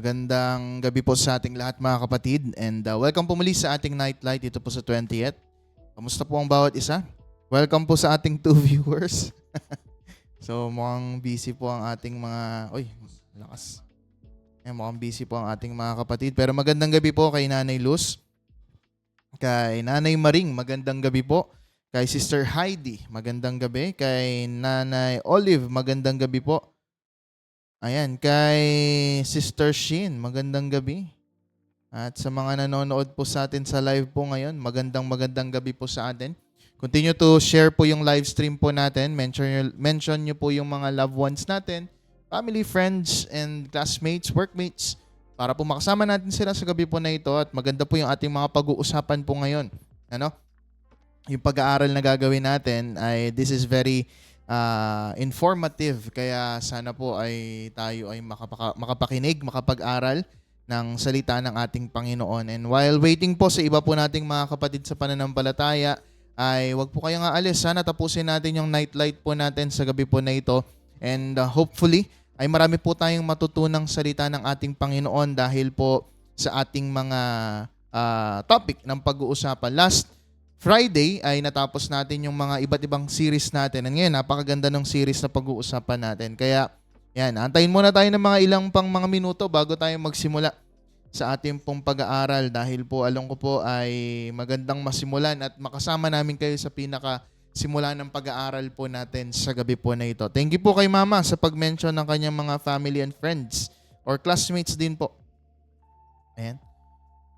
Magandang gabi po sa ating lahat mga kapatid and welcome po muli sa ating nightlight dito po sa 20th. Kamusta po ang bawat isa? Welcome po sa ating 2 viewers. So mukhang busy po ang ating mga... Uy, lakas. Mukhang busy po ang ating mga kapatid. Pero magandang gabi po kay Nanay Luz, kay Nanay Maring, magandang gabi po. Kay Sister Heidi, magandang gabi. Kay Nanay Olive, magandang gabi po. Ayan, kay Sister Shin, magandang gabi. At sa mga nanonood po sa atin sa live po ngayon, magandang gabi po sa atin. Continue to share po yung live stream po natin. Mention nyo po yung mga loved ones natin, family, friends, and classmates, workmates, para po makasama natin sila sa gabi po na ito. At maganda po yung ating mga pag-uusapan po ngayon. Yung pag-aaral na gagawin natin ay this is very informative, kaya sana po ay tayo ay makapakinig, makapag-aral ng salita ng ating Panginoon. And while waiting po sa iba po nating mga kapatid sa pananampalataya, ay wag po kayong aalis. Sana tapusin natin yung nightlight po natin sa gabi po na ito. And hopefully ay marami po tayong matutunang salita ng ating Panginoon dahil po sa ating mga topic ng pag-uusapan. Last Friday ay natapos natin yung mga iba't ibang series natin. And ngayon, napakaganda ng series na pag-uusapan natin. Kaya, yan, antayin muna tayo ng mga ilang pang mga minuto bago tayo magsimula sa ating pong pag-aaral. Dahil po, alam ko po ay magandang masimulan at makasama namin kayo sa pinaka-simula ng pag-aaral po natin sa gabi po na ito. Thank you po kay Mama sa pag-mention ng kanyang mga family and friends or classmates din po. Ayan.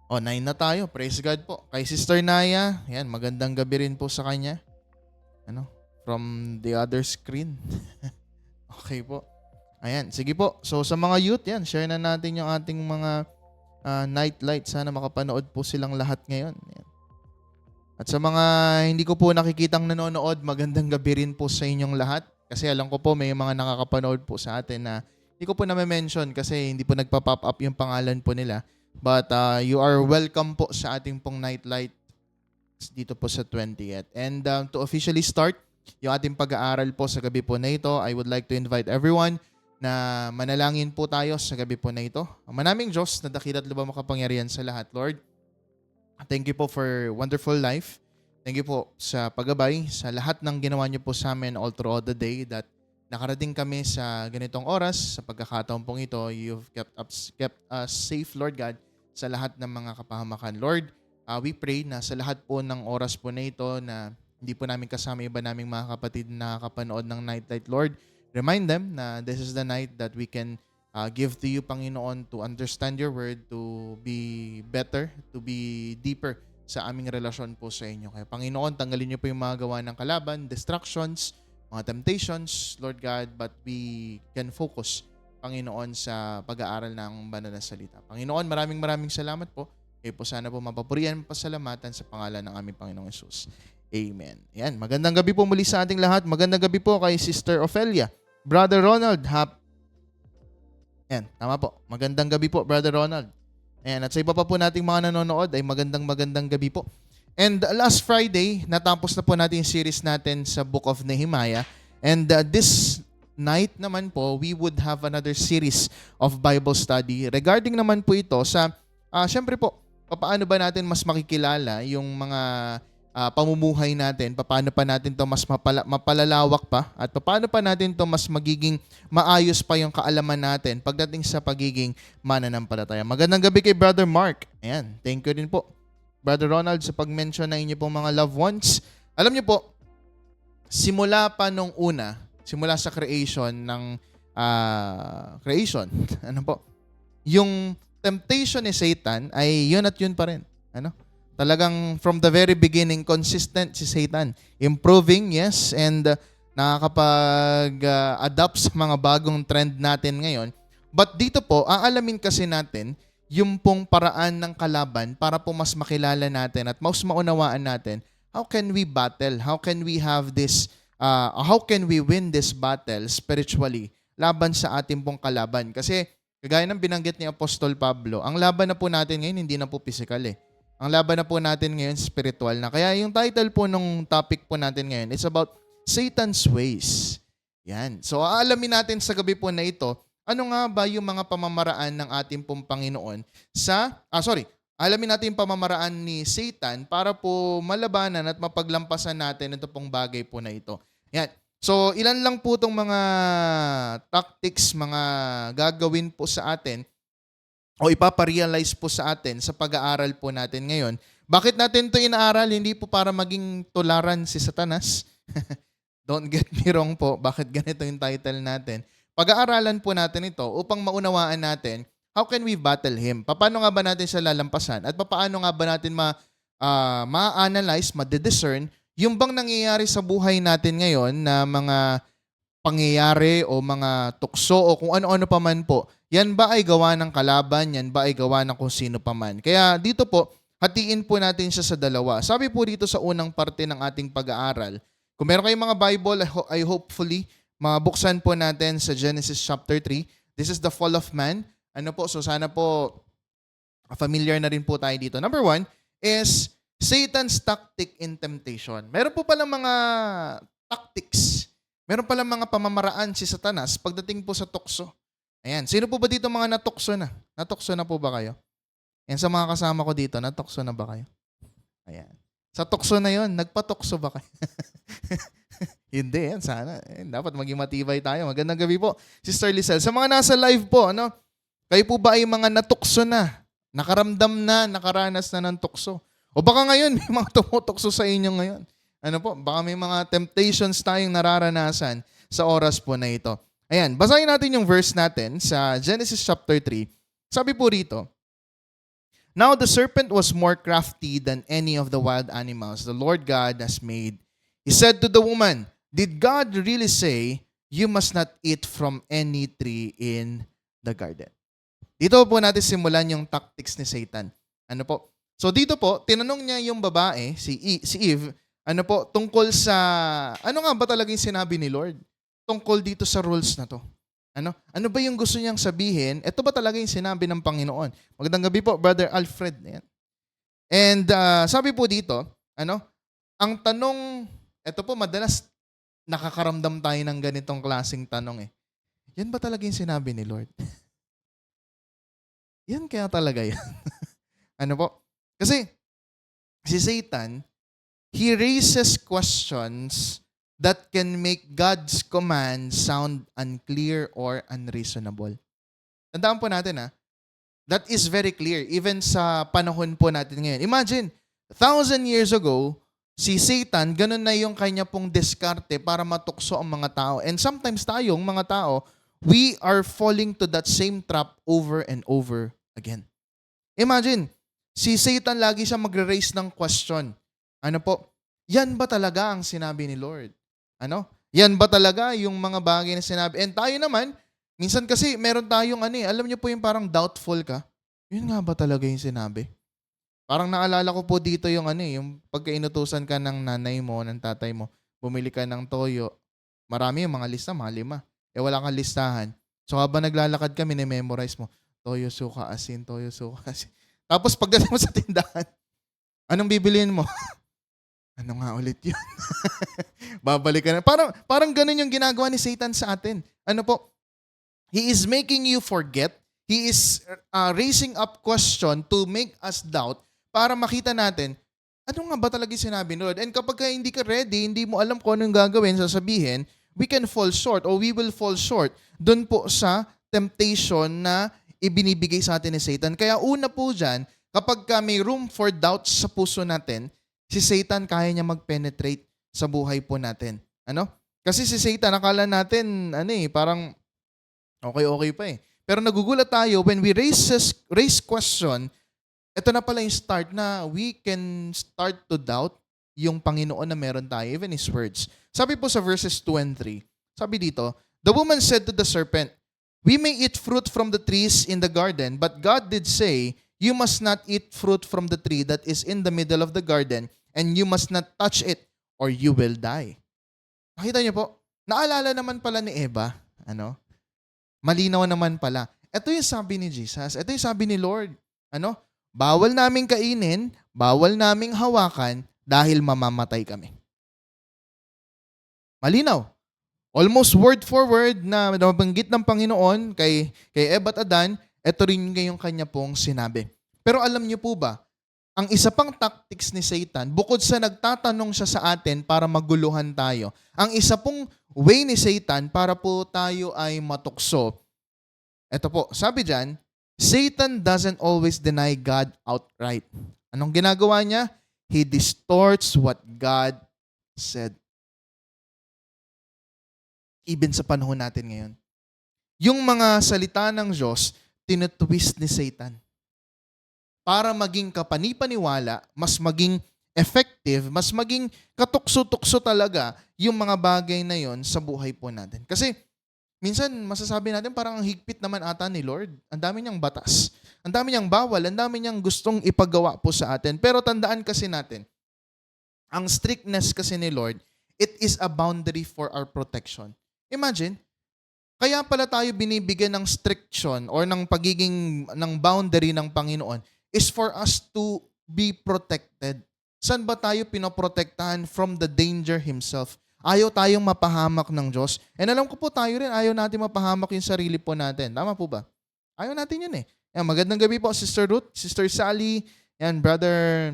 9 na tayo. Praise God po. Kay Sister Naya, yan, magandang gabi rin po sa kanya. From the other screen. Okay po. Ayan, sige po. So sa mga youth, yan, share na natin yung ating mga nightlight. Sana makapanood po silang lahat ngayon. Yan. At sa mga hindi ko po nakikitang nanonood, magandang gabi rin po sa inyong lahat. Kasi alam ko po may mga nakakapanood po sa atin na hindi ko po na-mention kasi hindi po nagpa-pop up yung pangalan po nila. But you are welcome po sa ating pong nightlight dito po sa 20th. And to officially start yung ating pag-aaral po sa gabi po na ito, I would like to invite everyone na manalangin po tayo sa gabi po na ito. Manaming Diyos na dakila at lubha makapangyarihan sa lahat, Lord. Thank you po for wonderful life. Thank you po sa paggabay, sa lahat ng ginawa niyo po sa amin all throughout the day that nakarating kami sa ganitong oras, sa pagkakataon pong ito. You've kept us safe, Lord God, sa lahat ng mga kapahamakan. Lord, we pray na sa lahat po ng oras po na ito na hindi po namin kasama iba naming mga kapatid na nakakapanood ng nightlight, Lord, remind them na this is the night that we can give to you, Panginoon, to understand your word, to be better, to be deeper sa aming relasyon po sa inyo. Kaya Panginoon, tanggalin niyo po yung mga gawa ng kalaban, distractions, mga temptations, Lord God, but we can focus, Panginoon, sa pag-aaral ng banal na salita. Panginoon, maraming salamat po. Kayo po sana po mapapurihan, pasalamatan sa pangalan ng aming Panginoong Hesus. Amen. Yan, magandang gabi po muli sa ating lahat. Magandang gabi po kay Sister Ophelia. Brother Ronald, yan, tama po. Magandang gabi po, Brother Ronald. Ayan, at sa iba pa po nating mga nanonood ay magandang gabi po. And last Friday, natapos na po natin yung series natin sa Book of Nehemiah. And this night naman po, we would have another series of Bible study. Regarding naman po ito sa, syempre po, paano ba natin mas makikilala yung mga pamumuhay natin, paano pa natin to mas mapalalawak pa, at paano pa natin to mas magiging maayos pa yung kaalaman natin pagdating sa pagiging mananampalataya. Magandang gabi kay Brother Mark. Ayan, thank you din po, Brother Ronald, sa pag-mention na inyo pong mga loved ones. Alam niyo po, simula pa nung una, simula sa creation ng creation, yung temptation ni Satan ay yun at yun pa rin. Talagang from the very beginning, consistent si Satan. Improving, yes, and nakakapag-adapt sa mga bagong trend natin ngayon. But dito po, aalamin kasi natin yung pong paraan ng kalaban para po mas makilala natin at mas maunawaan natin how can we battle, how can we have this, how can we win this battle spiritually laban sa ating pong kalaban. Kasi kagaya ng binanggit ni Apostol Pablo, ang laban na po natin ngayon hindi na po physical eh. Ang laban na po natin ngayon spiritual na. Kaya yung title po nung topic po natin ngayon is about Satan's ways. Yan. So aalamin natin sa gabi po na ito ano nga ba yung mga pamamaraan ng ating pong Panginoon alamin natin yung pamamaraan ni Satan para po malabanan at mapaglampasan natin ito pong bagay po na ito. Yan. So, ilan lang po itong mga tactics, mga gagawin po sa atin o ipaparealize po sa atin sa pag-aaral po natin ngayon. Bakit natin ito inaaral? Hindi po para maging tularan si Satanas. Don't get me wrong po. Bakit ganito yung title natin? Pag-aaralan po natin ito upang maunawaan natin how can we battle him? Paano nga ba natin siya lalampasan? At paano nga ba natin ma-analyze, ma-discern yung bang nangyayari sa buhay natin ngayon na mga pangyayari o mga tukso o kung ano-ano pa man po, yan ba ay gawa ng kalaban? Yan ba ay gawa ng kung sino pa man? Kaya dito po, hatiin po natin siya sa dalawa. Sabi po dito sa unang parte ng ating pag-aaral, kung meron kayong mga Bible, I hopefully, mabuksan po natin sa Genesis chapter 3. This is the fall of man. So sana po familiar na rin po tayo dito. Number 1 is Satan's tactic in temptation. Meron po palang mga tactics. Meron palang mga pamamaraan si Satanas pagdating po sa tukso. Ayan. Sino po ba dito mga natukso na? Natukso na po ba kayo? Yan sa mga kasama ko dito, natukso na ba kayo? Ayan. Sa tukso na yon, nagpatukso ba kayo? Hindi, yan sana. Dapat maging matibay tayo. Magandang gabi po, Sister Lizelle. Sa mga nasa live po, kayo po ba ay mga natukso na? Nakaramdam na, nakaranas na ng tukso? O baka ngayon, may mga tumutukso sa inyo ngayon. Baka may mga temptations tayong nararanasan sa oras po na ito. Ayan, basahin natin yung verse natin sa Genesis chapter 3. Sabi po rito, Now the serpent was more crafty than any of the wild animals the Lord God has made. He said to the woman, Did God really say, you must not eat from any tree in the garden? Dito po natin simulan yung tactics ni Satan. So dito po, tinanong niya yung babae, si Eve, tungkol sa, ano nga ba talaga yung sinabi ni Lord? Tungkol dito sa rules na to. Ano ba yung gusto niyang sabihin? Ito ba talaga yung sinabi ng Panginoon? Magandang gabi po, Brother Alfred. Ayan. And sabi po dito, ang tanong, ito po madalas nakakaramdam tayo ng ganitong klaseng tanong eh. Yan ba talaga yung sinabi ni Lord? Yan kaya talaga yan. Kasi si Satan, he raises questions that can make God's command sound unclear or unreasonable. Tandaan po natin that is very clear even sa panahon po natin ngayon. Imagine, 1,000 years ago, si Satan, ganun na yung kanya pong diskarte para matukso ang mga tao. And sometimes tayong mga tao, we are falling to that same trap over and over again. Imagine, si Satan lagi siya magre-raise ng question. Yan ba talaga ang sinabi ni Lord? Yan ba talaga yung mga bagay na sinabi? And tayo naman, minsan kasi meron tayong alam niyo po yung parang doubtful ka. Yun nga ba talaga yung sinabi? Parang naalala ko po dito yung yung pagkainutusan ka ng nanay mo, ng tatay mo, bumili ka ng toyo. Marami yung mga lista, mga 5. Wala kang listahan. So habang naglalakad ka, memorize mo, toyo, suka, asin, toyo, suka, asin. Tapos pagdating mo sa tindahan, anong bibiliin mo? Ano nga ulit yun? Babalik ka na. Parang ganun yung ginagawa ni Satan sa atin. He is making you forget. He is raising up question to make us doubt para makita natin, ano nga ba talaga sinabi ni Lord? And kapag hindi ka ready, hindi mo alam kung anong gagawin, sasabihin, we can fall short or we will fall short dun po sa temptation na ibinibigay sa atin ni Satan. Kaya una po dyan, kapag may room for doubt sa puso natin, si Satan kaya niya mag-penetrate sa buhay po natin. Kasi si Satan, akala natin, parang okay pa eh. Pero nagugulat tayo when we raise question, ito na pala yung start na we can start to doubt yung Panginoon na meron tayo, even His words. Sabi po sa verses 2 and 3, sabi dito, The woman said to the serpent, We may eat fruit from the trees in the garden, but God did say, You must not eat fruit from the tree that is in the middle of the garden, and you must not touch it, or you will die. Nakita niyo po, naalala naman pala ni Eva, malinaw naman pala. Ito yung sabi ni Jesus, ito yung sabi ni Lord, bawal naming kainin, bawal naming hawakan, dahil mamamatay kami. Malinaw. Almost word for word na nabanggit ng Panginoon kay Eva at Adan, ito rin ngayong kanya pong sinabi. Pero alam niyo po ba, ang isa pang tactics ni Satan, bukod sa nagtatanong siya sa atin para maguluhan tayo, ang isa pong way ni Satan para po tayo ay matukso. Ito po, sabi diyan, Satan doesn't always deny God outright. Anong ginagawa niya? He distorts what God said. Even sa panahon natin ngayon. Yung mga salita ng Diyos, tinutwist ni Satan. Para maging kapanipaniwala, mas maging effective, mas maging katukso-tukso talaga yung mga bagay na yon sa buhay po natin. Kasi minsan masasabi natin parang ang higpit naman ata ni Lord. Ang dami niyang batas. Ang dami niyang bawal. Ang dami niyang gustong ipagawa po sa atin. Pero tandaan kasi natin, ang strictness kasi ni Lord, it is a boundary for our protection. Imagine, kaya pala tayo binibigyan ng striction or ng pagiging ng boundary ng Panginoon is for us to be protected. Saan ba tayo pinoprotektahan? From the danger himself. Ayaw tayong mapahamak ng Diyos. And alam ko po tayo rin, ayaw natin mapahamak yung sarili po natin. Tama po ba? Ayaw natin yun eh. Yan, magandang gabi po, Sister Ruth, Sister Sally, and Brother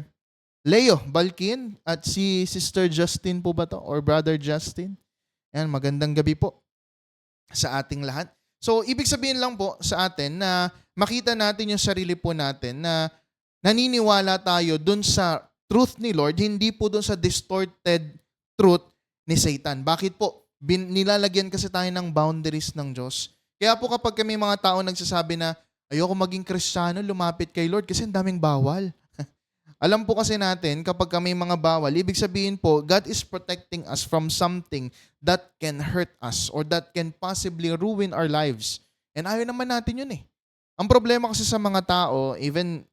Leo Balkin, at si Sister Justin po ba to? Or Brother Justin? Yan, magandang gabi po sa ating lahat. So, ibig sabihin lang po sa atin na makita natin yung sarili po natin na naniniwala tayo dun sa truth ni Lord, hindi po dun sa distorted truth ni Satan. Bakit po? Nilalagyan kasi tayo ng boundaries ng Diyos. Kaya po kapag kami mga tao nagsasabi na ayoko maging Kristiyano, lumapit kay Lord kasi ang daming bawal. Alam po kasi natin, kapag kami mga bawal, ibig sabihin po, God is protecting us from something that can hurt us or that can possibly ruin our lives. And ayaw naman natin yun eh. Ang problema kasi sa mga tao, even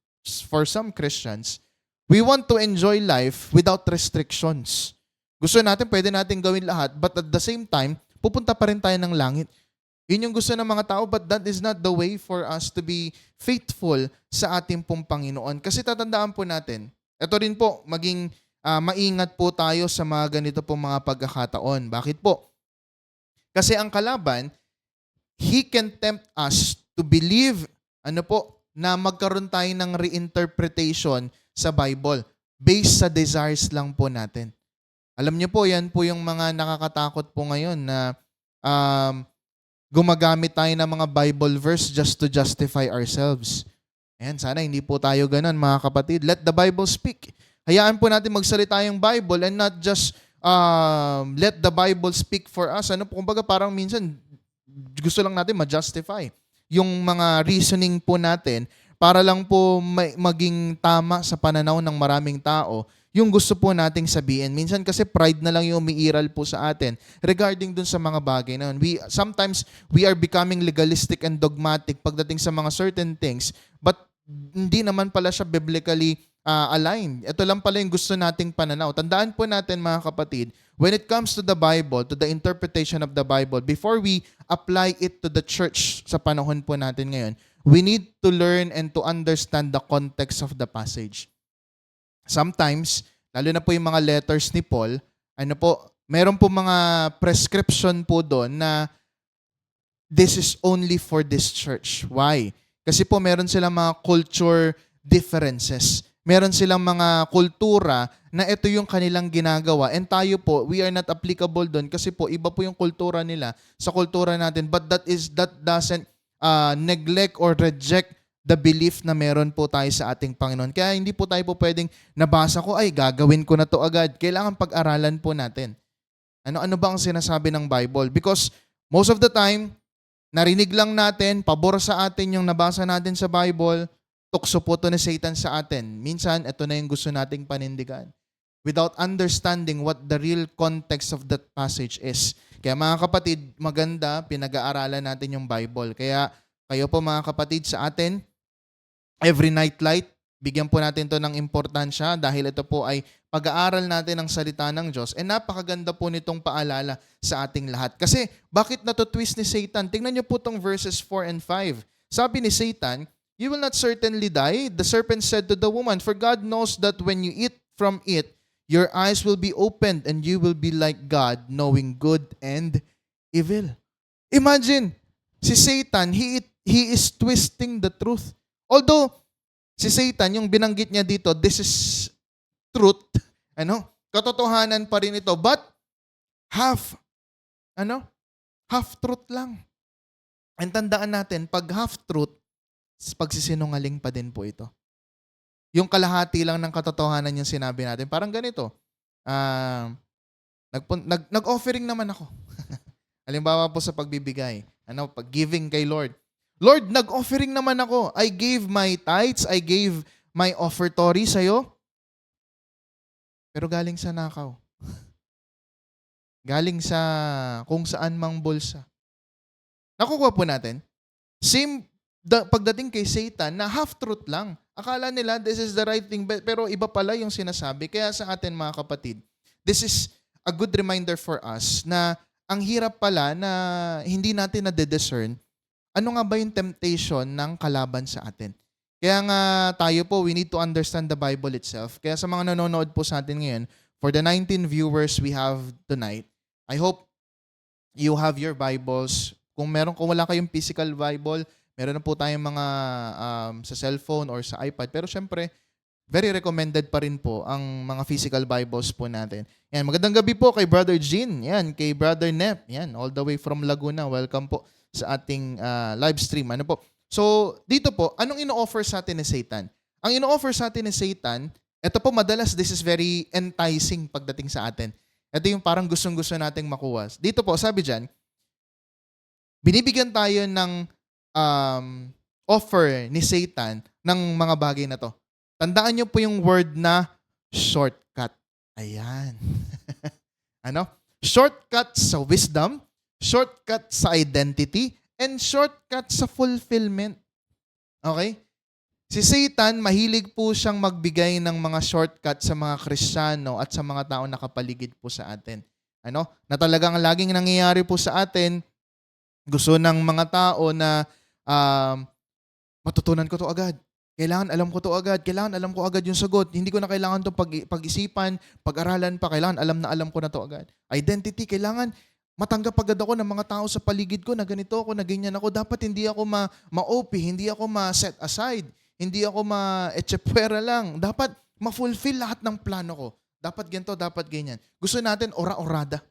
for some Christians, we want to enjoy life without restrictions. Gusto natin, pwede natin gawin lahat, but at the same time, pupunta pa rin tayo ng langit. Yun yung gusto ng mga tao, but that is not the way for us to be faithful sa ating pong Panginoon. Kasi tatandaan po natin, ito rin po, maging maingat po tayo sa mga ganito pong mga pagkakataon. Bakit po? Kasi ang kalaban, he can tempt us to believe, na magkaroon tayo ng reinterpretation sa Bible based sa desires lang po natin. Alam niyo po, yan po yung mga nakakatakot po ngayon na gumagamit tayo ng mga Bible verse just to justify ourselves. Ayan, sana hindi po tayo ganun, mga kapatid. Let the Bible speak. Hayaan po natin magsalita yung Bible and not just let the Bible speak for us. Kumbaga parang minsan gusto lang natin ma-justify yung mga reasoning po natin para lang po maging tama sa pananaw ng maraming tao yung gusto po nating sabihin. Minsan kasi pride na lang yung umiiral po sa atin regarding dun sa mga bagay na yun. Sometimes we are becoming legalistic and dogmatic pagdating sa mga certain things, but hindi naman pala siya biblically aligned. Ito lang pala yung gusto nating pananaw. Tandaan po natin, mga kapatid, when it comes to the Bible, to the interpretation of the Bible, before we apply it to the church sa panahon po natin ngayon, we need to learn and to understand the context of the passage. Sometimes, lalo na po yung mga letters ni Paul, meron po mga prescription po doon na this is only for this church. Why? Kasi po meron silang mga culture differences. Meron silang mga kultura na ito yung kanilang ginagawa. And tayo po, we are not applicable doon kasi po iba po yung kultura nila sa kultura natin. But that doesn't neglect or reject the belief na meron po tayo sa ating Panginoon. Kaya hindi po tayo po pwedeng nabasa ko, ay gagawin ko na to agad. Kailangan pag-aralan po natin. Ano ba ang sinasabi ng Bible? Because most of the time, narinig lang natin, pabor sa atin yung nabasa natin sa Bible, tukso po to ni Satan sa atin. Minsan, ito na yung gusto nating panindigan. Without understanding what the real context of that passage is. Kaya mga kapatid, maganda, pinag-aaralan natin yung Bible. Kaya kayo po mga kapatid sa atin, every nightlight, bigyan po natin to ng importansya dahil ito po ay pag-aaral natin ng salita ng Diyos. And napakaganda po nitong paalala sa ating lahat. Kasi bakit natutwist ni Satan? Tingnan niyo po itong verses 4 and 5. Sabi ni Satan, "You will not certainly die." The serpent said to the woman, "For God knows that when you eat from it, your eyes will be opened and you will be like God, knowing good and evil. Imagine, si Satan, he is twisting the truth. Although, si Satan, yung binanggit niya dito, this is truth, katotohanan pa rin ito, but half, half truth lang. And tandaan natin, pag half truth, pagsisinungaling pa din po ito. Yung kalahati lang ng katotohanan yung sinabi natin. Parang ganito, nag-offering naman ako. Halimbawa po sa pagbibigay, pag-giving kay Lord. Lord, nag-offering naman ako. I gave my tithes, I gave my offertory sa'yo. Pero galing sa nakaw. Galing sa kung saan mang bulsa. Nakukuha po natin. Same pagdating kay Satan na half-truth lang. Akala nila this is the right thing, pero iba pala yung sinasabi. Kaya sa atin mga kapatid, this is a good reminder for us na ang hirap pala na hindi natin na-discern ano nga ba yung temptation ng kalaban sa atin. Kaya nga tayo po, we need to understand the Bible itself. Kaya sa mga nanonood po sa atin ngayon, for the 19 viewers we have tonight, I hope you have your Bibles. Kung wala kayong physical Bible, meron na po tayong mga sa cellphone or sa iPad. Pero syempre, very recommended pa rin po ang mga physical Bibles po natin. Yan, magandang gabi po kay Brother Jean, yan, kay Brother Nep, yan, all the way from Laguna. Welcome po sa ating live stream. So, dito po, anong ino-offer sa atin ni Satan? Ang ino-offer sa atin ni Satan, ito po madalas, this is very enticing pagdating sa atin. Ito yung parang gustong-gusto nating makuha. Dito po, sabi dyan, binibigyan tayo ng offer ni Satan ng mga bagay na to. Tandaan nyo po yung word na shortcut. Ayan. Shortcut sa wisdom, shortcut sa identity, and shortcut sa fulfillment. Okay? Si Satan, mahilig po siyang magbigay ng mga shortcut sa mga Kristiyano at sa mga tao nakapaligid po sa atin. Na talagang laging nangyayari po sa atin, gusto ng mga tao na matutunan ko to agad. Kailangan alam ko to agad. Kailangan alam ko agad yung sagot. Hindi ko na kailangan itong pag-isipan, pag-aralan pa. Kailangan alam ko na to agad. Identity, kailangan matanggap agad ako ng mga tao sa paligid ko na ganito ako, na ganyan ako. Dapat hindi ako ma-OP, hindi ako ma-set aside, hindi ako ma-echepwera lang. Dapat ma-fulfill lahat ng plano ko. Dapat ganito, dapat ganyan. Gusto natin ora-orada.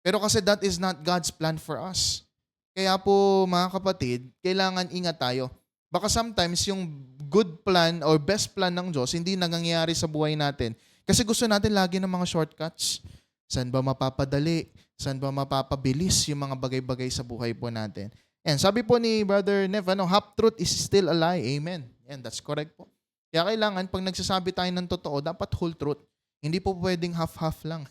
Pero kasi that is not God's plan for us. Kaya po mga kapatid, kailangan ingat tayo. Baka sometimes yung good plan or best plan ng Diyos hindi nangyayari sa buhay natin. Kasi gusto natin lagi ng mga shortcuts. Saan ba mapapadali? Saan ba mapapabilis yung mga bagay-bagay sa buhay po natin? And sabi po ni Brother Nev, half-truth is still a lie. Amen. And that's correct po. Kaya kailangan, pag nagsasabi tayo ng totoo, dapat whole truth. Hindi po pwedeng half-half lang.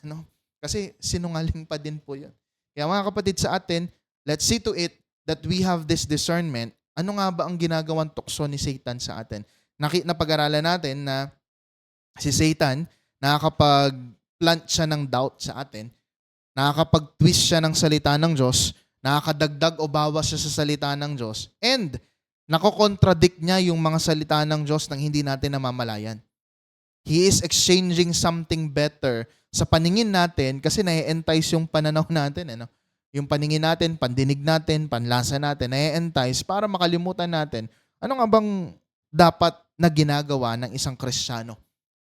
Kasi sinungaling pa din po yun. Kaya mga kapatid sa atin, let's see to it that we have this discernment. Ano nga ba ang ginagawang tukso ni Satan sa atin? Napag-aralan natin na si Satan, nakakapag-plant siya ng doubt sa atin, nakakapag-twist siya ng salita ng Diyos, nakakadagdag o bawas siya sa salita ng Diyos, and nakokontradict niya yung mga salita ng Diyos nang hindi natin namamalayan. He is exchanging something better sa paningin natin kasi nai-entice yung pananaw natin. Yung paningin natin, pandinig natin, panlasa natin, nai-entice para makalimutan natin ano nga bang dapat na ginagawa ng isang Kristiyano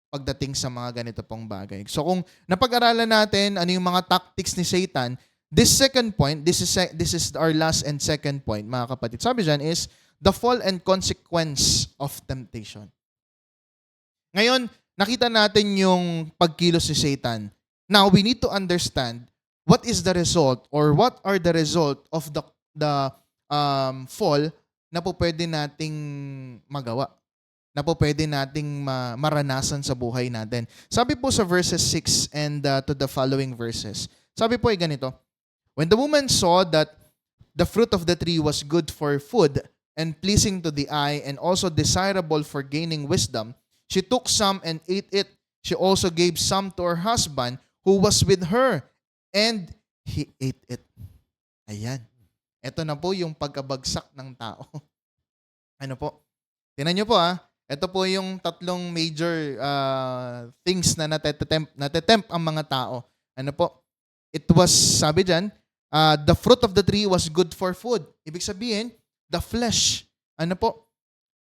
pagdating sa mga ganito pong bagay. So kung napag-aralan natin ano yung mga tactics ni Satan, this second point, this is our last and second point, mga kapatid. Sabi dyan is the fall and consequence of temptation. Ngayon, nakita natin yung pagkilos ni Satan. Now, we need to understand what is the result or what are the result of the fall na po pwede nating magawa, na po pwede nating maranasan sa buhay natin. Sabi po sa verses 6 and to the following verses, sabi po ay ganito, when the woman saw that the fruit of the tree was good for food and pleasing to the eye and also desirable for gaining wisdom, she took some and ate it. She also gave some to her husband who was with her, and he ate it. Ayan. Ito na po yung pagkabagsak ng tao. Ano po? Tingnan nyo po Ito po yung tatlong major things na natetempt ang mga tao. Ano po? It was, sabi dyan, The fruit of the tree was good for food. Ibig sabihin, the flesh. Ano po?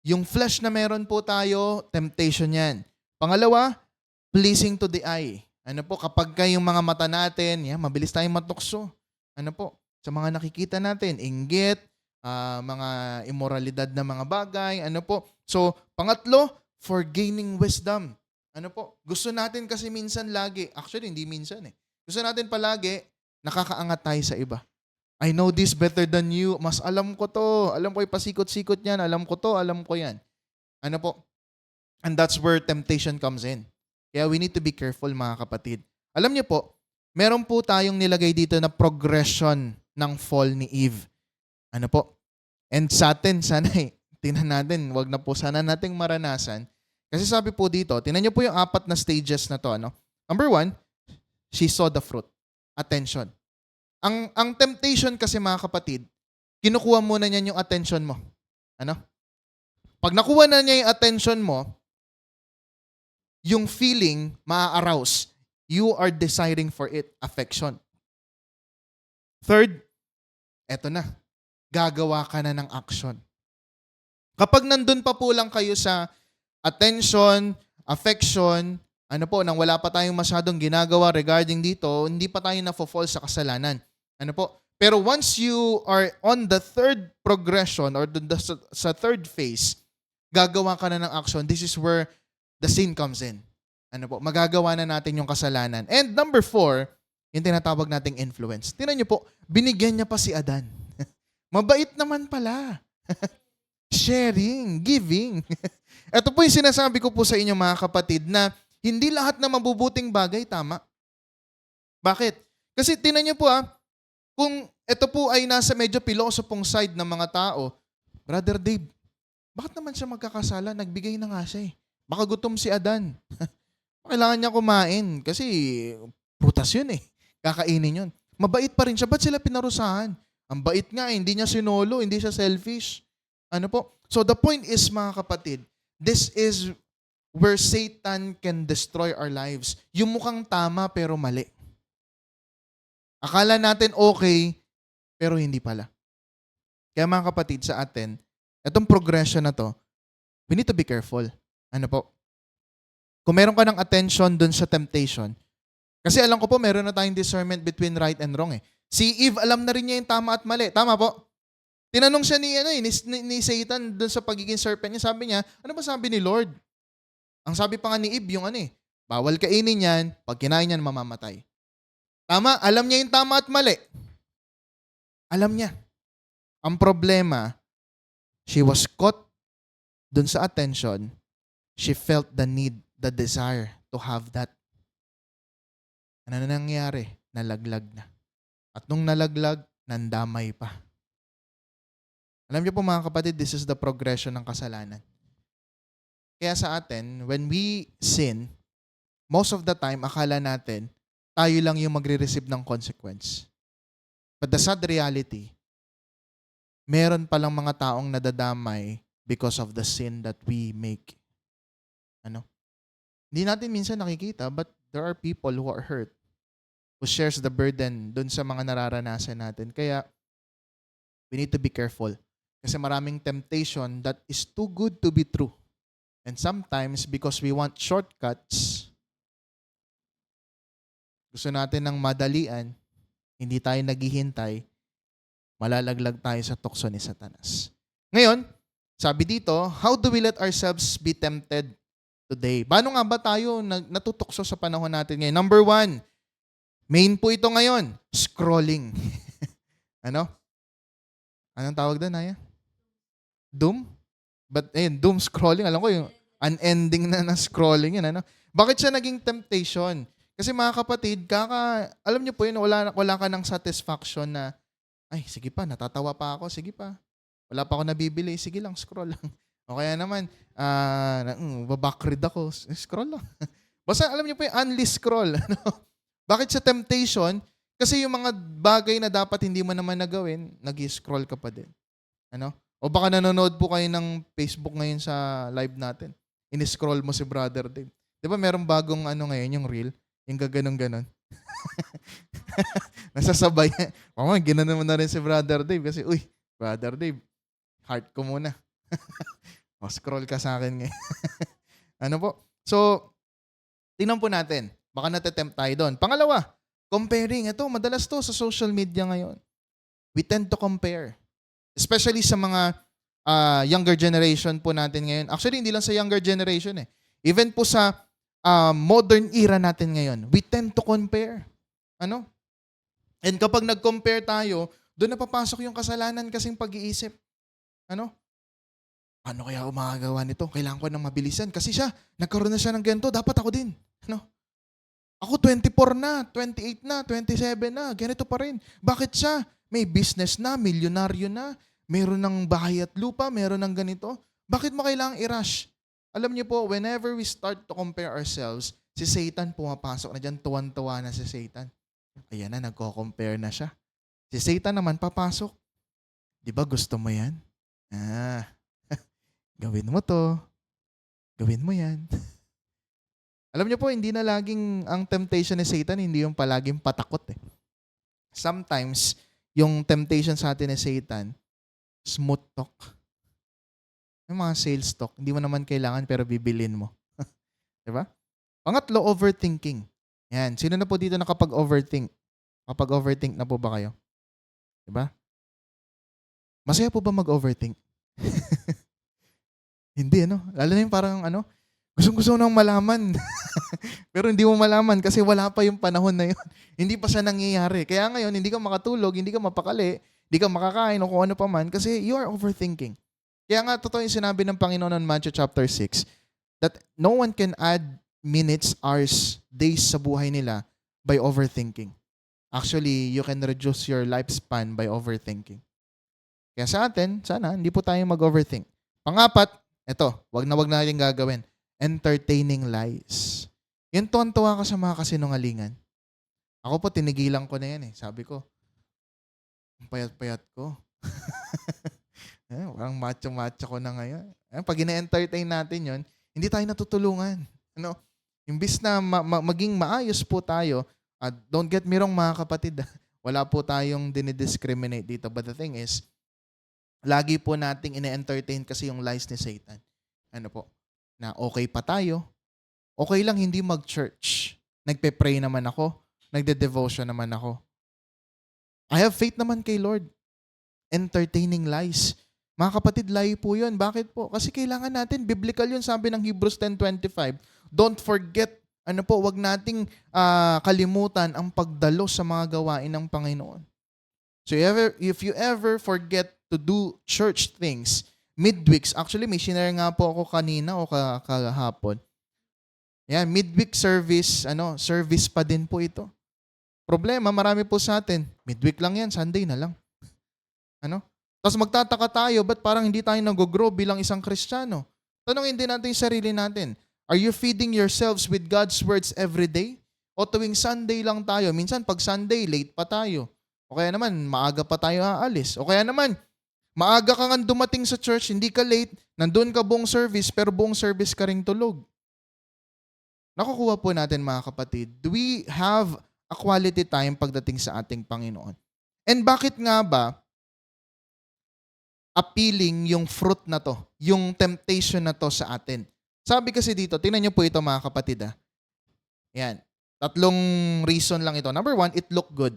Yung flesh na meron po tayo, temptation yan. Pangalawa, pleasing to the eye. Ano po? Kapag yung mga mata natin, mabilis tayong matukso. Ano po? Sa mga nakikita natin, inggit, mga immoralidad na mga bagay. Ano po? So, pangatlo, for gaining wisdom. Ano po? Gusto natin kasi minsan lagi, actually hindi minsan eh. Gusto natin palagi, nakakaangat tayo sa iba. I know this better than you. Mas alam ko to. Alam ko ipasikot-sikot yan. Alam ko to. Alam ko yan. Ano po? And that's where temptation comes in. Kaya we need to be careful mga kapatid. Alam niyo po, meron po tayong nilagay dito na progression ng fall ni Eve. Ano po? And sa atin, sana tingnan natin, wag na po sana nating maranasan. Kasi sabi po dito, tingnan niyo po yung 4 na stages na to. Ano? Number 1, she saw the fruit. Attention. Ang temptation kasi mga kapatid, kinukuha muna niyan yung attention mo. Ano? Pag nakuha na niya yung attention mo, yung feeling maa-arouse. You are desiring for it, affection. Third, eto na. Gagawa ka na ng action. Kapag nandun pa po lang kayo sa attention, affection, ano po, nang wala pa tayong masyadong ginagawa regarding dito, hindi pa tayo na-fall sa kasalanan. Ano po? Pero once you are on the third progression or sa third phase, gagawa ka na ng action. This is where the sin comes in. Ano po? Magagawa na natin yung kasalanan. And number 4, yung tinatawag nating influence. Tingnan niyo po, binigyan niya pa si Adan. Mabait naman pala. Sharing, giving. Ito po yung sinasabi ko po sa inyo mga kapatid na hindi lahat na mabubuting bagay tama. Bakit? Kasi tingnan niyo po kung ito po ay nasa medyo pilosopong side ng mga tao, Brother Dave, bakit naman siya magkakasala? Nagbigay na nga siya eh. Baka gutom si Adan. Kailangan niya kumain kasi prutas yun eh. Kakainin yun. Mabait pa rin siya. Ba't sila pinarusahan? Ang bait nga eh. Hindi niya sinolo. Hindi siya selfish. Ano po? So the point is mga kapatid, this is where Satan can destroy our lives. Yung mukhang tama pero mali. Akala natin okay, pero hindi pala. Kaya mga kapatid sa atin, itong progression na to, we need to be careful. Ano po? Kung meron ka ng attention dun sa temptation, kasi alam ko po, meron na tayong discernment between right and wrong eh. Si Eve, alam na rin niya yung tama at mali. Tama po? Tinanong siya ni Satan dun sa pagiging serpent niya. Sabi niya, ano ba sabi ni Lord? Ang sabi pa nga ni Eve, yung bawal kainin yan, pag kinain yan, mamamatay. Tama, alam niya yung tama at mali. Alam niya. Ang problema, she was caught dun sa attention. She felt the need, the desire to have that. Ano na nangyari? Nalaglag na. At nung nalaglag, nandamay pa. Alam niyo po mga kapatid, this is the progression ng kasalanan. Kaya sa atin, when we sin, most of the time, akala natin, tayo lang yung magre-receive ng consequence. But the sad reality, meron palang mga taong nadadamay because of the sin that we make. Ano? Hindi natin minsan nakikita, but there are people who are hurt, who shares the burden dun sa mga nararanasan natin. Kaya, we need to be careful. Kasi maraming temptation that is too good to be true. And sometimes, because we want shortcuts, gusto natin ng madalian, hindi tayo naghihintay, malalaglag tayo sa tukso ni Satanas. Ngayon, sabi dito, how do we let ourselves be tempted today? Paano nga ba tayo natutukso sa panahon natin ngayon? Number 1, main po ito ngayon, scrolling. Ano? Anong tawag doon, Naya? Doom? But, doom scrolling, alam ko yung unending na scrolling yun, ano? Bakit siya naging temptation? Kasi mga kapatid, alam niyo po yun, wala ka ng satisfaction na, ay, sige pa, natatawa pa ako, sige pa. Wala pa ako nabibili, sige lang, scroll lang. O kaya naman, babakrid ako, scroll lang. Basta alam niyo po yung unleash scroll. Ano? Bakit sa temptation? Kasi yung mga bagay na dapat hindi mo naman nagawin, nag-scroll ka pa din. Ano? O baka nanonood po kayo ng Facebook ngayon sa live natin. In-scroll mo si Brother Dave. Di ba merong bagong ngayon, yung reel? Yung gaganong-ganon. Nasasabay. Ginanon mo na rin si Brother Dave kasi, uy, Brother Dave, heart ko muna. Scroll ka sa akin ngayon. Ano po? So, tingnan po natin. Baka natetempt tayo doon. Pangalawa, comparing. Ito, madalas to sa social media ngayon. We tend to compare. Especially sa mga younger generation po natin ngayon. Actually, hindi lang sa younger generation eh. Even po sa modern era natin ngayon, we tend to compare. Ano? And kapag nag-compare tayo, doon napapasok yung kasalanan kasing pag-iisip. Ano? Paano kaya ako makagawa nito? Kailangan ko ng mabilisan. Kasi siya, nagkaroon na siya ng ganito, dapat ako din. Ano? Ako 24 na, 28 na, 27 na, ganito pa rin. Bakit siya? May business na, milyonaryo na, meron ng bahay at lupa, meron ng ganito. Bakit mo kailangang i-rush? Alam niyo po, whenever we start to compare ourselves, si Satan pumapasok na dyan, tuwan-tuwa na si Satan. Ayan na, nagko-compare na siya. Si Satan naman papasok. Di ba gusto mo yan? Gawin mo to. Gawin mo yan. Alam niyo po, hindi na laging ang temptation ni Satan, hindi yung palaging patakot eh. Sometimes, yung temptation sa atin ni Satan, smooth talk. Yung mga sales talk, hindi mo naman kailangan pero bibilin mo. Diba? Pangatlo, overthinking. Yan. Sino na po dito nakapag-overthink? Kapag-overthink na po ba kayo? Diba? Masaya po ba mag-overthink? Hindi, ano? Lalo na yung parang, gustong-gusto nang malaman. Pero hindi mo malaman kasi wala pa yung panahon na yun. Hindi pa siya nangyayari. Kaya ngayon, hindi ka makatulog, hindi ka mapakali, hindi ka makakain o kung ano pa man kasi you are overthinking. Kaya nga, totoo yung sinabi ng Panginoon in Matthew chapter 6 that no one can add minutes, hours, days sa buhay nila by overthinking. Actually, you can reduce your lifespan by overthinking. Kaya sa atin, sana, hindi po tayo mag-overthink. Pangapat, wag na natin gagawin. Entertaining lies. Yung tuwan-tuwa ka sa mga kasinungalingan. Ako po, tinigilan ko na yan eh. Sabi ko, ang payat-payat ko. Parang macho-macho ko na ngayon. Pag ina-entertain natin yon, hindi tayo natutulungan. Imbis na maging maayos po tayo, don't get me wrong mga kapatid, wala po tayong dinidiscriminate dito. But the thing is, lagi po nating ina-entertain kasi yung lies ni Satan. Na okay pa tayo, okay lang hindi mag-church. Nagpe-pray naman ako, nagde-devotion naman ako. I have faith naman kay Lord. Entertaining lies. Mga kapatid, lie po yun. Bakit po? Kasi kailangan natin, biblical yun, sabi ng Hebrews 10:25. Don't forget, wag nating kalimutan ang pagdalo sa mga gawain ng Panginoon. So if you ever forget to do church things, midweeks, actually may share nga po ako kanina o kahapon. Yan, midweek service, service pa din po ito. Problema, marami po sa atin, midweek lang yan, Sunday na lang. Tapos magtataka tayo, ba't parang hindi tayo nag-grow bilang isang Kristiyano? Tanungin din natin yung sarili natin. Are you feeding yourselves with God's words every day? O tuwing Sunday lang tayo? Minsan pag Sunday, late pa tayo. O kaya naman, maaga pa tayo aalis. O kaya naman, maaga ka nga dumating sa church, hindi ka late, nandun ka buong service, pero buong service ka ring tulog. Nakukuha po natin mga kapatid, do we have a quality time pagdating sa ating Panginoon? And bakit nga ba appealing yung fruit na to, yung temptation na to sa atin? Sabi kasi dito, tingnan nyo po ito mga kapatid. Yan. 3 reason lang ito. Number 1, it look good.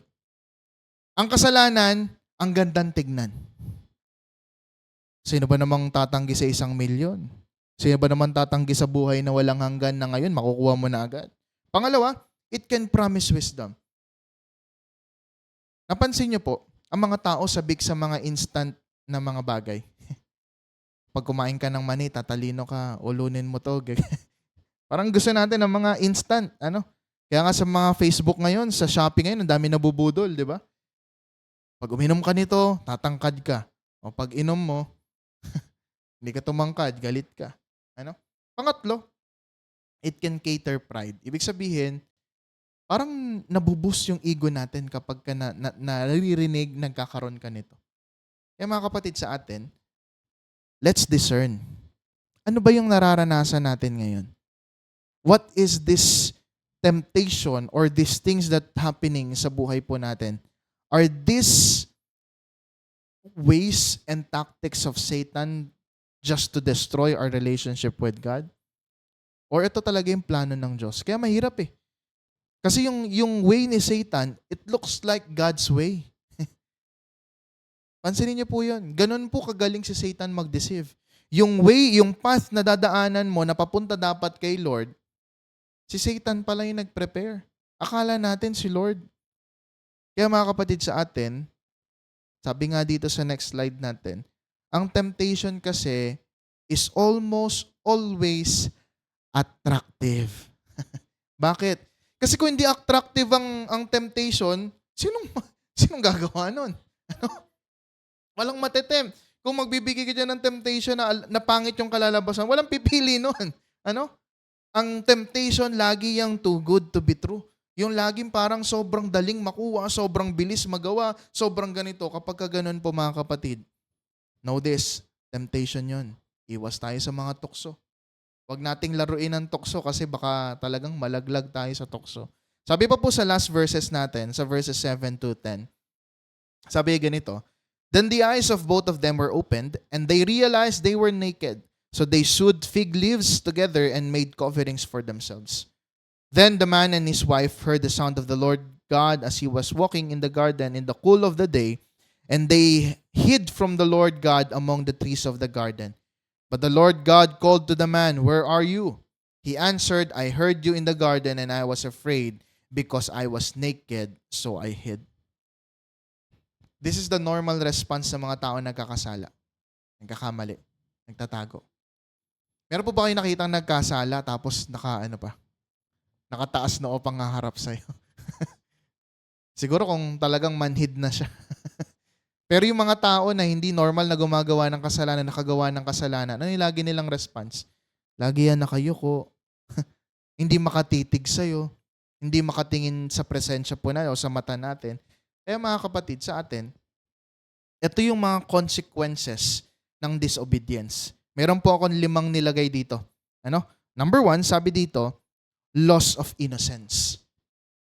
Ang kasalanan, ang gandang tignan. Sino ba namang tatanggi sa 1 milyon? Sino ba naman tatanggi sa buhay na walang hanggan na ngayon, makukuha mo na agad? Pangalawa, it can promise wisdom. Napansin nyo po, ang mga tao sabik sa mga instant na mga bagay. Pag kumain ka ng mani, tatalino ka, ulunin mo to. Parang gusto natin ng mga instant, Kaya nga sa mga Facebook ngayon, sa shopping ngayon, ang dami nabubudol, di ba? Pag uminom ka nito, tatangkad ka. O pag inom mo, hindi ka tumangkad, galit ka. Pangatlo, it can cater pride. Ibig sabihin, parang nabuboost yung ego natin kapag ka naririnig, nagkakaroon ka nito. Kaya mga kapatid sa atin, let's discern. Ano ba yung nararanasan natin ngayon? What is this temptation or these things that happening sa buhay po natin, are these ways and tactics of Satan just to destroy our relationship with God? Or ito talaga yung plano ng Diyos? Kaya mahirap eh. Kasi yung way ni Satan, it looks like God's way. Pansinin niyo po yun. Ganun po kagaling si Satan mag-deceive. Yung way, yung path na dadaanan mo na papunta dapat kay Lord, si Satan pala yung nag-prepare. Akala natin si Lord. Kaya mga kapatid sa atin, sabi nga dito sa next slide natin, ang temptation kasi is almost always attractive. Bakit? Kasi kung hindi attractive ang temptation, sinong gagawa nun? Ano? Walang matetempt. Kung magbibigay ka dyan ng temptation na pangit yung kalalabasan, walang pipili nun. Ano? Ang temptation lagi yung too good to be true. Yung laging parang sobrang daling makuha, sobrang bilis magawa, sobrang ganito. Kapag ka ganun po mga kapatid, know this, temptation yun. Iwas tayo sa mga tukso. Huwag nating laruin ang tukso kasi baka talagang malaglag tayo sa tukso. Sabi pa po sa last verses natin, sa verses 7 to 10, sabi ganito, "Then the eyes of both of them were opened, and they realized they were naked. So they sewed fig leaves together and made coverings for themselves. Then the man and his wife heard the sound of the Lord God as he was walking in the garden in the cool of the day, and they hid from the Lord God among the trees of the garden. But the Lord God called to the man, 'Where are you?' He answered, 'I heard you in the garden, and I was afraid because I was naked, so I hid.'" This is the normal response ng mga tao nagkakasala. Nagkakamali. Nagtatago. Meron po ba kayo nakitang nagkasala tapos nakataas na o pangaharap sa'yo? Siguro kung talagang manhid na siya. Pero yung mga tao na hindi normal na gumagawa ng kasalanan, nakagawa ng kasalanan, ano yung lagi nilang response? Lagi yan nakayuko. Hindi makatitig sa'yo. Hindi makatingin sa presensya po na o sa mata natin. Kaya mga kapatid, sa atin, ito yung mga consequences ng disobedience. Meron po akong 5 nilagay dito. Ano? Number 1, sabi dito, loss of innocence.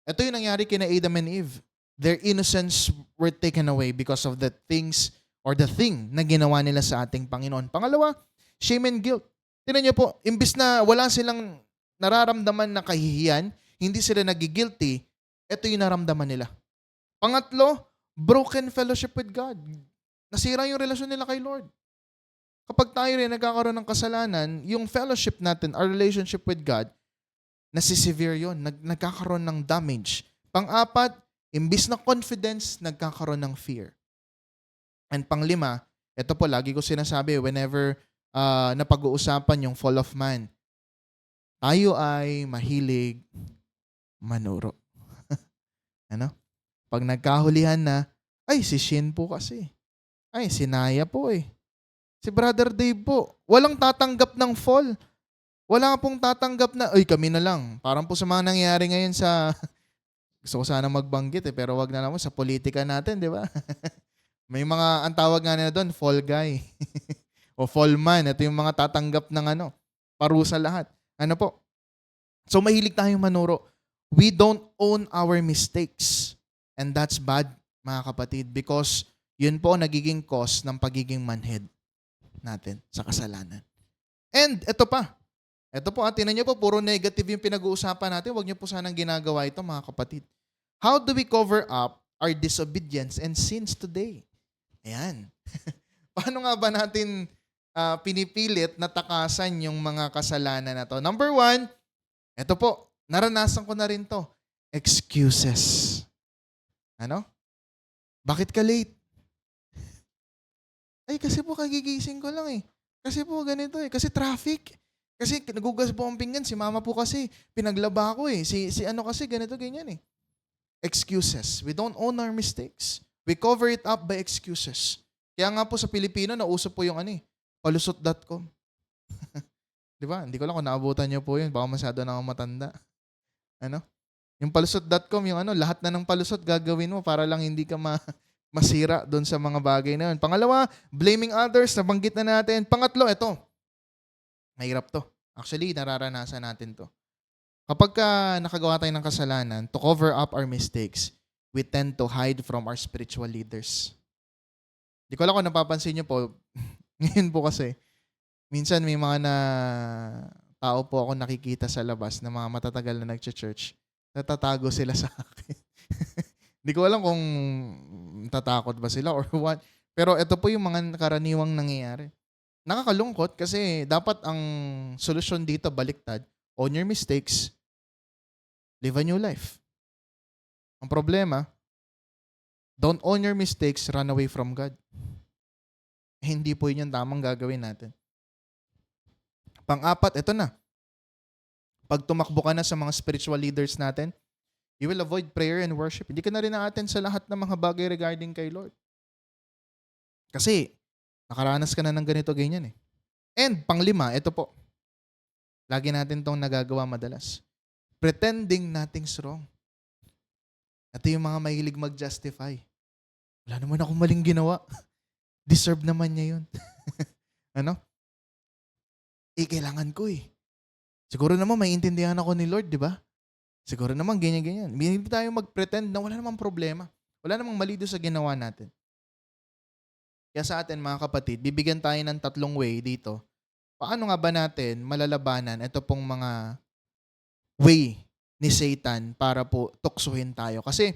Ito yung nangyari kina Adam and Eve. Their innocence were taken away because of the things or the thing na ginawa nila sa ating Panginoon. Pangalawa, shame and guilt. Tingnan niyo po, imbis na wala silang nararamdaman na kahihiyan, hindi sila nagigilty, ito yung naramdaman nila. Pangatlo, broken fellowship with God. Nasira yung relasyon nila kay Lord. Kapag tayo rin nagkakaroon ng kasalanan, yung fellowship natin, our relationship with God, nasisevere yun. Nagkakaroon ng damage. Pang-apat, imbis na confidence, nagkakaroon ng fear. And pang-5, ito po, lagi ko sinasabi, whenever napag-uusapan yung fall of man, tayo ay mahilig manuro. Ano? Pag nagkahulihan na, ay, si Shin po kasi. Ay, si Naya po eh. Si Brother Dave po. Walang tatanggap ng fall. Wala pong tatanggap na, ay, kami na lang. Parang po sa mga nangyayari ngayon sa, gusto ko sana magbanggit eh, pero wag na lang mo, sa politika natin, di ba? May mga, ang tawag nga nila doon, fall guy. O fall man. Ito yung mga tatanggap ng parusa lahat. Ano po? So, mahilig tayong manuro. We don't own our mistakes. And that's bad, mga kapatid, because yun po nagiging cause ng pagiging manhid natin sa kasalanan. And ito pa. Ito po, tinan niyo po, puro negative yung pinag-uusapan natin. Huwag niyo po sanang ginagawa ito, mga kapatid. How do we cover up our disobedience and sins today? Ayan. Paano nga ba natin pinipilit na takasan yung mga kasalanan na to? Number 1, ito po, naranasan ko na rin to. Excuses. Ano? Bakit ka late? Ay, kasi po kagigising ko lang eh. Kasi po ganito eh. Kasi traffic. Kasi nagugas po ang pinggan. Si mama po kasi pinaglaba ko eh. Si ano kasi ganito, ganyan eh. Excuses. We don't own our mistakes. We cover it up by excuses. Kaya nga po sa Pilipino, nauso po yung palusot.com. Di ba? Hindi ko lang kung naabutan niyo po yun. Baka masyado na akong matanda. Ano? Yung palusot.com, yung lahat na ng palusot gagawin mo para lang hindi ka masira doon sa mga bagay na yun. Pangalawa, blaming others, nabanggit na natin. Pangatlo, ito. Mahirap to. Actually, nararanasan natin to. Kapag nakagawa tayo ng kasalanan, to cover up our mistakes, we tend to hide from our spiritual leaders. Di ko alam kung napapansin niyo po, ngayon po kasi, minsan may mga tao po ako nakikita sa labas na mga matatagal na nag-church, natatago sila sa akin. Di ko alam kung tatakot ba sila or what. Pero ito po yung mga karaniwang nangyayari. Nakakalungkot kasi dapat ang solusyon dito baliktad. Own your mistakes, live a new life. Ang problema, don't own your mistakes, run away from God. Hindi po yun yung tamang gagawin natin. Pang-apat, ito na. Pag tumakbo ka na sa mga spiritual leaders natin, you will avoid prayer and worship. Hindi ka na rin na-attend sa lahat ng mga bagay regarding kay Lord. Kasi, nakaranas ka na ng ganito, ganyan eh. And, pang-lima, ito po. Lagi natin tong nagagawa madalas. Pretending nothing's wrong. Ito yung mga mahilig mag-justify. Wala naman akong maling ginawa. Deserve naman niya yun. Ano? Kailangan ko eh. Siguro naman maiintindihan ako ni Lord, di ba? Siguro naman ganyan-ganyan. Hindi tayo mag-pretend na wala namang problema. Wala namang mali doon sa ginawa natin. Kaya sa atin mga kapatid, bibigyan tayo ng 3 way dito. Paano nga ba natin malalabanan ito pong mga way ni Satan para po tuksuhin tayo? Kasi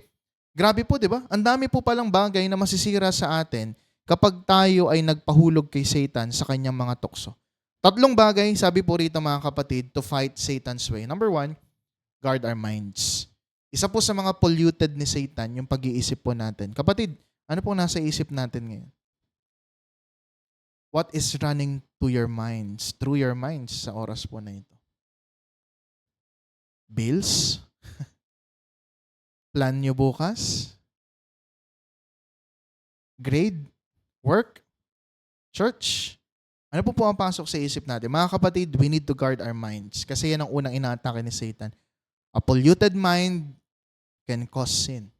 grabe po, di ba? Ang dami po palang bagay na masisira sa atin kapag tayo ay nagpahulog kay Satan sa kanyang mga tukso. 3 bagay, sabi po rito mga kapatid, to fight Satan's way. Number 1, guard our minds. Isa po sa mga polluted ni Satan, yung pag-iisip po natin. Kapatid, ano po nasa isip natin ngayon? What is running to your minds, through your minds sa oras po na ito? Bills? Plan nyo bukas? Grade? Work? Church? Ano po pumapasok sa isip natin? Mga kapatid, we need to guard our minds. Kasi yan ang unang inaatake ni Satan. A polluted mind can cause sin.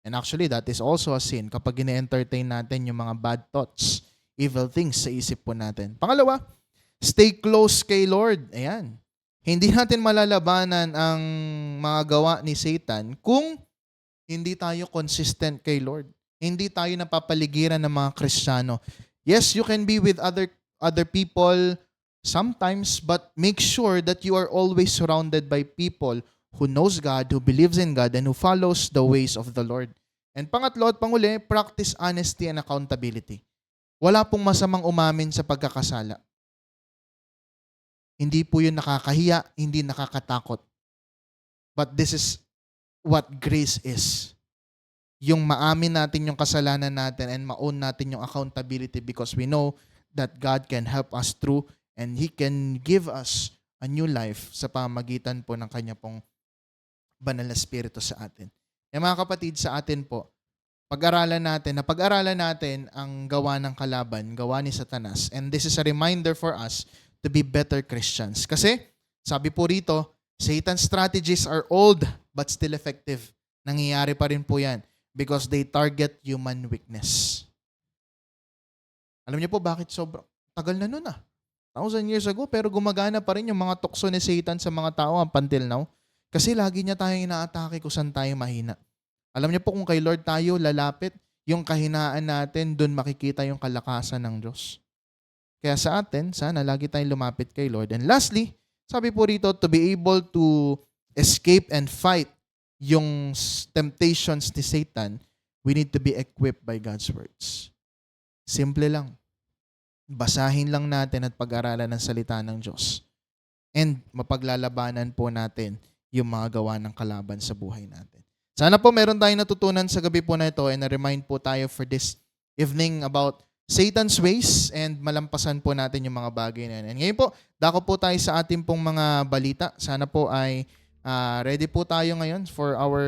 And actually, that is also a sin kapag gine-entertain natin yung mga bad thoughts, evil things sa isip po natin. Pangalawa, stay close kay Lord. Ayan. Hindi natin malalabanan ang mga gawa ni Satan kung hindi tayo consistent kay Lord. Hindi tayo napapaligiran ng mga Kristiyano. Yes, you can be with other people sometimes, but make sure that you are always surrounded by people who knows God, who believes in God, and who follows the ways of the Lord. And pangatlo at panguli, practice honesty and accountability. Wala pong masamang umamin sa pagkakasala. Hindi po yun nakakahiya, hindi nakakatakot. But this is what grace is. Yung maamin natin yung kasalanan natin and ma-own natin yung accountability because we know that God can help us through and He can give us a new life sa pamagitan po ng Kanya pong banal na Espiritu sa atin. Yung mga kapatid, sa atin po, pag-aralan natin ang gawa ng kalaban, gawa ni Satanas. And this is a reminder for us to be better Christians. Kasi, sabi po rito, Satan's strategies are old but still effective. Nangyayari pa rin po yan because they target human weakness. Alam niyo po bakit sobrang tagal na nun 1,000 years ago, pero gumagana pa rin yung mga tukso ni Satan sa mga tao up until now. Kasi lagi niya tayong inaatake kung saan tayo mahina. Alam niyo po kung kay Lord tayo lalapit, yung kahinaan natin, dun makikita yung kalakasan ng Diyos. Kaya sa atin, sana lagi tayong lumapit kay Lord. And lastly, sabi po rito, to be able to escape and fight yung temptations ni Satan, we need to be equipped by God's words. Simple lang. Basahin lang natin at pag-aralan ng salita ng Diyos. And mapaglalabanan po natin yung mga gawa ng kalaban sa buhay natin. Sana po meron tayong natutunan sa gabi po na ito and na-remind po tayo for this evening about Satan's ways and malampasan po natin yung mga bagay na yan. And ngayon po, dako po tayo sa ating pong mga balita. Sana po ay ready po tayo ngayon for our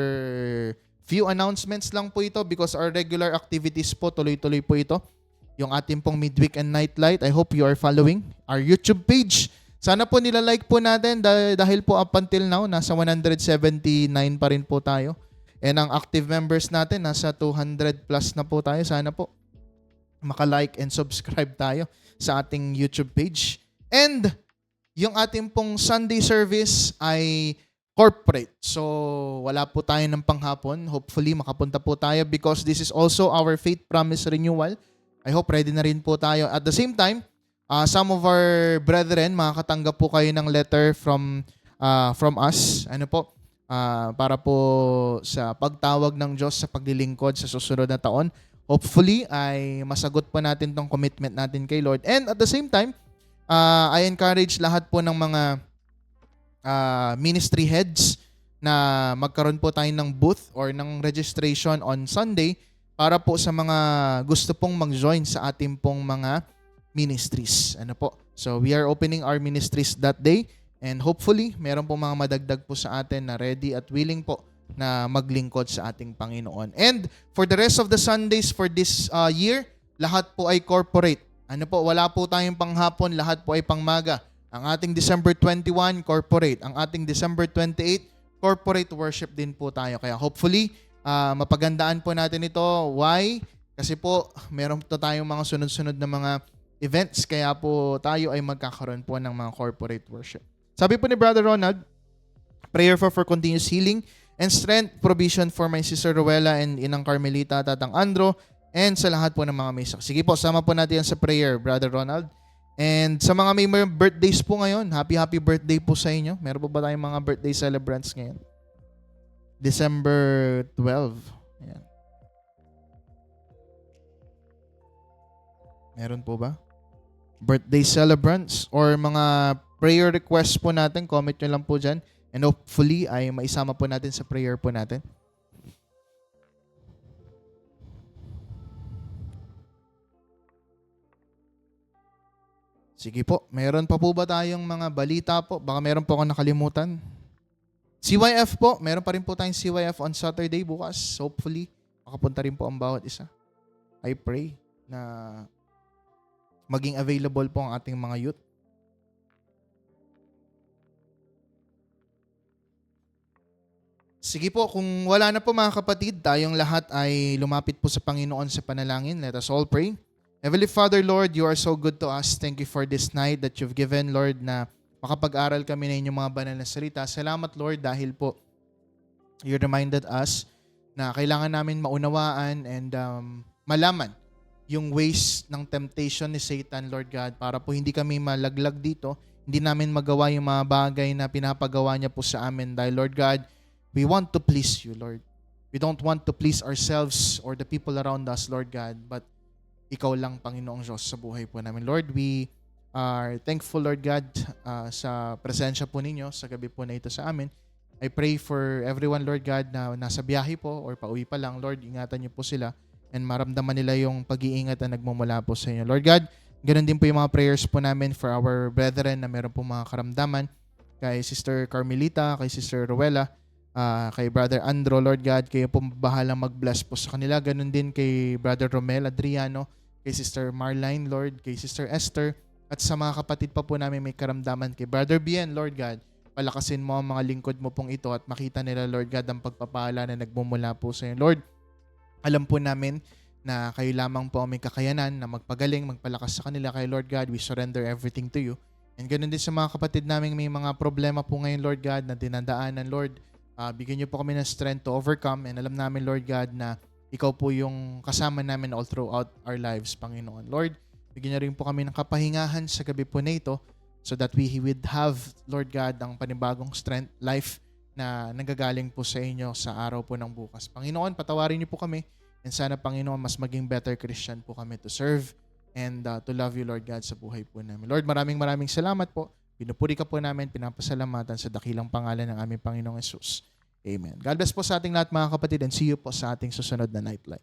few announcements lang po ito because our regular activities po, tuloy-tuloy po ito. Yung ating pong midweek and nightlight. I hope you are following our YouTube page. Sana po nilalike po natin dahil po up until now, nasa 179 pa rin po tayo. And ang active members natin, nasa 200 plus na po tayo. Sana po maka-like and subscribe tayo sa ating YouTube page. And yung ating pong Sunday service ay corporate. So, wala po tayo ng panghapon. Hopefully, makapunta po tayo because this is also our faith promise renewal. I hope ready na rin po tayo. At the same time, some of our brethren, makakatanggap po kayo ng letter from us. Ano po? Para po sa pagtawag ng Diyos sa paglilingkod sa susunod na taon. Hopefully, ay masagot po natin tong commitment natin kay Lord. And at the same time, I encourage lahat po ng mga ministry heads na magkaroon po tayo ng booth or ng registration on Sunday para po sa mga gusto pong mag-join sa ating pong mga ministries. Ano po? So, we are opening our ministries that day and hopefully, meron po mga madagdag po sa atin na ready at willing po na maglingkod sa ating Panginoon. And for the rest of the Sundays for this year, lahat po ay corporate. Ano po? Wala po tayong panghapon, lahat po ay pangmaga. Ang ating December 21, corporate. Ang ating December 28, corporate worship din po tayo. Kaya hopefully, mapagandaan po natin ito. Why? Kasi po, meron po tayong mga sunod-sunod na mga events. Kaya po tayo ay magkakaroon po ng mga corporate worship. Sabi po ni Brother Ronald, prayer for continuous healing and strength, provision for my sister Ruela and Inang Carmelita, Tatang Andro, and sa lahat po ng mga may sakit. Sige po, sama po natin yan sa prayer, Brother Ronald. And sa mga may birthdays po ngayon, happy birthday po sa inyo. Meron po ba tayong mga birthday celebrants ngayon? December 12. Ayan. Meron po ba? Birthday celebrants or mga prayer requests po natin, comment nyo lang po dyan. And hopefully ay maisama po natin sa prayer po natin. Sige po, meron pa po ba tayong mga balita po? Baka meron po akong nakalimutan. CYF po, meron pa rin po tayong CYF on Saturday bukas. Hopefully, makapunta rin po ang bawat isa. I pray na maging available po ang ating mga youth. Sige po, kung wala na po mga kapatid, tayong lahat ay lumapit po sa Panginoon sa panalangin. Let us all pray. Heavenly Father, Lord, you are so good to us. Thank you for this night that you've given, Lord, na makapag-aral kami na inyong mga banal na salita. Salamat, Lord, dahil po you reminded us na kailangan namin maunawaan and malaman yung ways ng temptation ni Satan, Lord God, para po hindi kami malaglag dito, hindi namin magawa yung mga bagay na pinapagawa niya po sa amin. Dahil, Lord God, we want to please you, Lord. We don't want to please ourselves or the people around us, Lord God, but ikaw lang, Panginoong Diyos, sa buhay po namin. Lord, we are thankful, Lord God, sa presensya po ninyo sa gabi po na ito sa amin. I pray for everyone, Lord God, na nasa biyahe po or pauwi pa lang. Lord, ingatan niyo po sila and maramdaman nila yung pag-iingat na nagmumula po sa inyo. Lord God, ganun din po yung mga prayers po namin for our brethren na meron po mga karamdaman. Kay Sister Carmelita, kay Sister Ruela, kay Brother Andro, Lord God, kayo po bahalang mag-bless po sa kanila. Ganun din kay Brother Romel Adriano, kay Sister Marline, Lord, kay Sister Esther, at sa mga kapatid pa po namin may karamdaman kay Brother Bien, Lord God, palakasin mo ang mga lingkod mo pong ito at makita nila, Lord God, ang pagpapala na nagmumula po sa iyo. Lord, alam po namin na kayo lamang po ang may kakayanan na magpagaling, magpalakas sa kanila. Kay Lord God, we surrender everything to you. And ganoon din sa mga kapatid namin may mga problema po ngayon, Lord God, na dinadaanan, Lord. Bigyan niyo po kami ng strength to overcome. And alam namin, Lord God, na ikaw po yung kasama namin all throughout our lives, Panginoon. Lord, bigyan niyo rin po kami ng kapahingahan sa gabi po na ito so that we would have, Lord God, ang panibagong strength, life na nanggagaling po sa inyo sa araw po ng bukas. Panginoon, patawarin niyo po kami and sana, Panginoon, mas maging better Christian po kami to serve and to love you, Lord God, sa buhay po namin. Lord, maraming salamat po. Pinupuri ka po namin, pinapasalamatan sa dakilang pangalan ng aming Panginoong Jesus. Amen. God bless po sa ating lahat mga kapatid and see you po sa ating susunod na Nightlight.